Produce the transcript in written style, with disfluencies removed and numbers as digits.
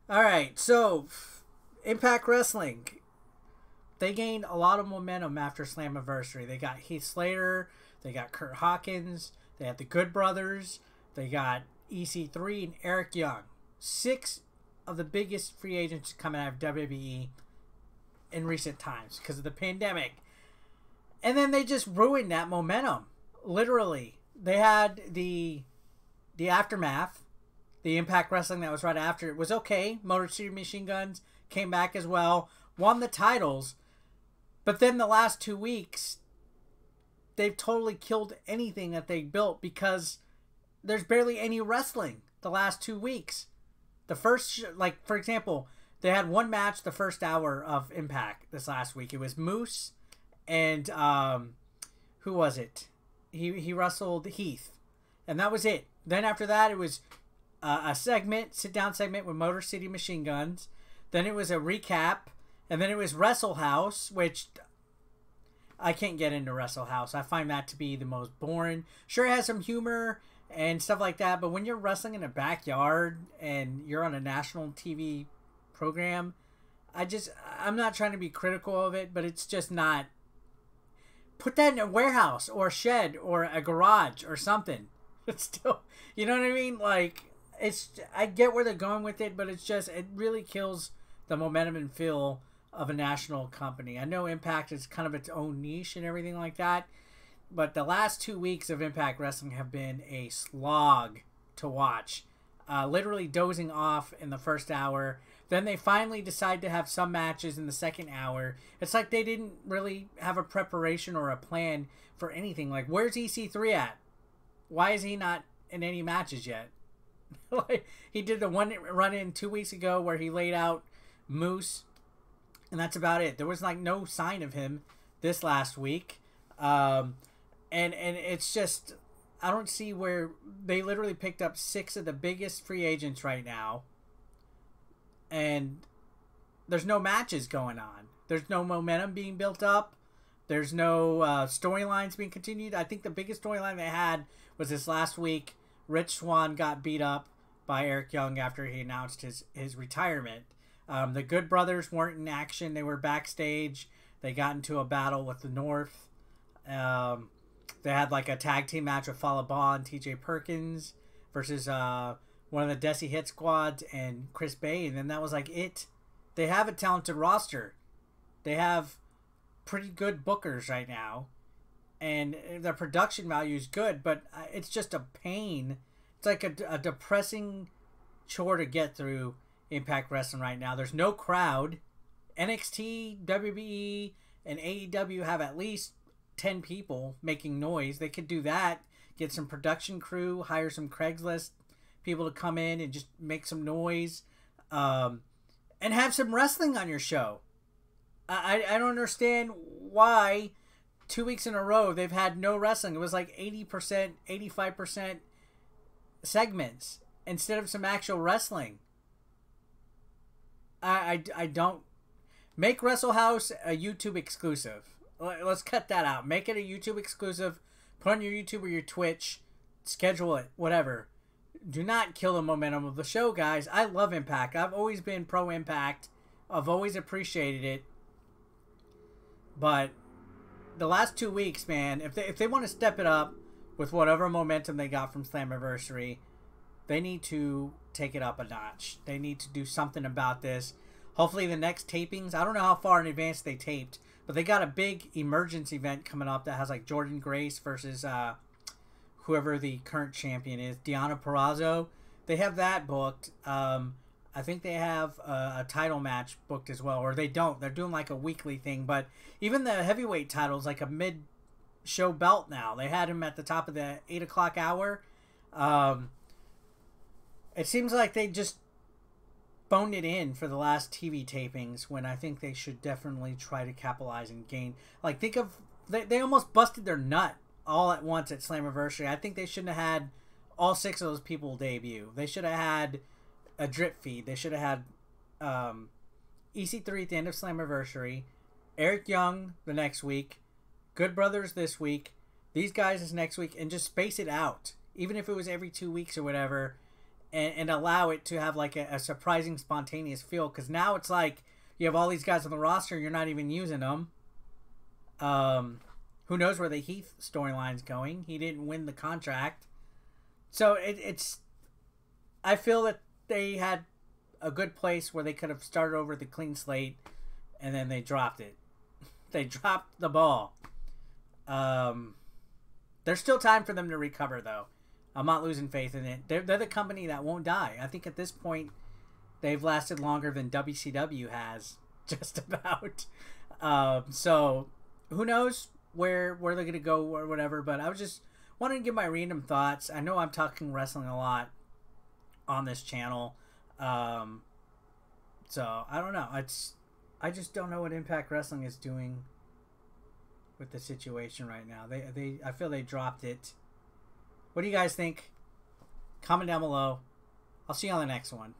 All right, so Impact Wrestling, they gained a lot of momentum after Slammiversary. They got Heath Slater, they got Kurt Hawkins, they had the Good Brothers, they got EC3 and Eric Young. Six of the biggest free agents coming out of WWE in recent times because of the pandemic. And then they just ruined that momentum. Literally. They had the aftermath. The Impact Wrestling that was right after it was okay. Motor City Machine Guns came back as well. Won the titles. But then the last 2 weeks, they've totally killed anything that they built because there's barely any wrestling the last 2 weeks. The first, like, for example, they had one match the first hour of Impact this last week. It was Moose and, who was it? He wrestled Heath. And that was it. Then after that, it was a sit-down segment with Motor City Machine Guns. Then it was a recap. And then it was Wrestle House, which I can't get into Wrestle House. I find that to be the most boring. Sure, it has some humor and stuff like that, but when you're wrestling in a backyard and you're on a national TV program, I'm not trying to be critical of it, but it's just not. Put that in a warehouse or a shed or a garage or something. It's still, you know what I mean? Like, I get where they're going with it, but it really kills the momentum and feel of a national company. I know Impact is kind of its own niche and everything like that, but the last 2 weeks of Impact Wrestling have been a slog to watch. Literally dozing off in the first hour. Then they finally decide to have some matches in the second hour. It's like they didn't really have a preparation or a plan for anything. Like, where's EC3 at? Why is he not in any matches yet? Like, he did the one run-in 2 weeks ago where he laid out Moose, and that's about it. There was like no sign of him this last week. And it's just, I don't see where they literally picked up 6 of the biggest free agents right now. And there's no matches going on. There's no momentum being built up. There's no storylines being continued. I think the biggest storyline they had was this last week. Rich Swann got beat up by Eric Young after he announced his retirement. The Good Brothers weren't in action. They were backstage. They got into a battle with the North. They had like a tag team match with Fallah Bahh and TJ Perkins versus one of the Desi Hit Squads and Chris Bay. And then that was like it. They have a talented roster. They have pretty good bookers right now. And their production value is good, but it's just a pain. It's like a depressing chore to get through Impact Wrestling right now. There's no crowd. NXT, WWE, and AEW have at least 10 people making noise. They could do that. Get some production crew, hire some Craigslist people to come in and just make some noise. And have some wrestling on your show. I don't understand why 2 weeks in a row they've had no wrestling. It was like 80%, 85% segments instead of some actual wrestling. I don't. Make Wrestle House a YouTube exclusive. Let's cut that out. Make it a YouTube exclusive. Put on your YouTube or your Twitch. Schedule it. Whatever. Do not kill the momentum of the show, guys. I love Impact. I've always been pro Impact. I've always appreciated it. But the last 2 weeks, man, if they want to step it up with whatever momentum they got from Slammiversary, they need to take it up a notch. They need to do something about this. Hopefully the next tapings, I don't know how far in advance they taped, but they got a big emergence event coming up that has like Jordan Grace versus whoever the current champion is, Deonna Purrazzo. They have that booked. I think they have a title match booked as well, or they don't. They're doing like a weekly thing, but even the heavyweight title is like a mid-show belt now. They had him at the top of the 8 o'clock hour. It seems like they just phoned it in for the last TV tapings when I think they should definitely try to capitalize and gain. Like, think of, they almost busted their nut all at once at Slammiversary. I think they shouldn't have had all 6 of those people debut. They should have had a drip feed. They should have had EC3 at the end of Slammiversary, Eric Young the next week, Good Brothers this week, these guys is next week, and just space it out. Even if it was every 2 weeks or whatever, and allow it to have like a surprising, spontaneous feel. Because now it's like you have all these guys on the roster, you're not even using them. Who knows where the Heath storyline's going? He didn't win the contract, so it's. I feel that they had a good place where they could have started over the clean slate, and then they dropped it. They dropped the ball. There's still time for them to recover, though. I'm not losing faith in it. They're the company that won't die. I think at this point, they've lasted longer than WCW has, just about. So, who knows where they're going to go or whatever, but I was just wanting to give my random thoughts. I know I'm talking wrestling a lot on this channel. So, I don't know. I just don't know what Impact Wrestling is doing with the situation right now. I feel they dropped it. What do you guys think? Comment down below. I'll see you on the next one.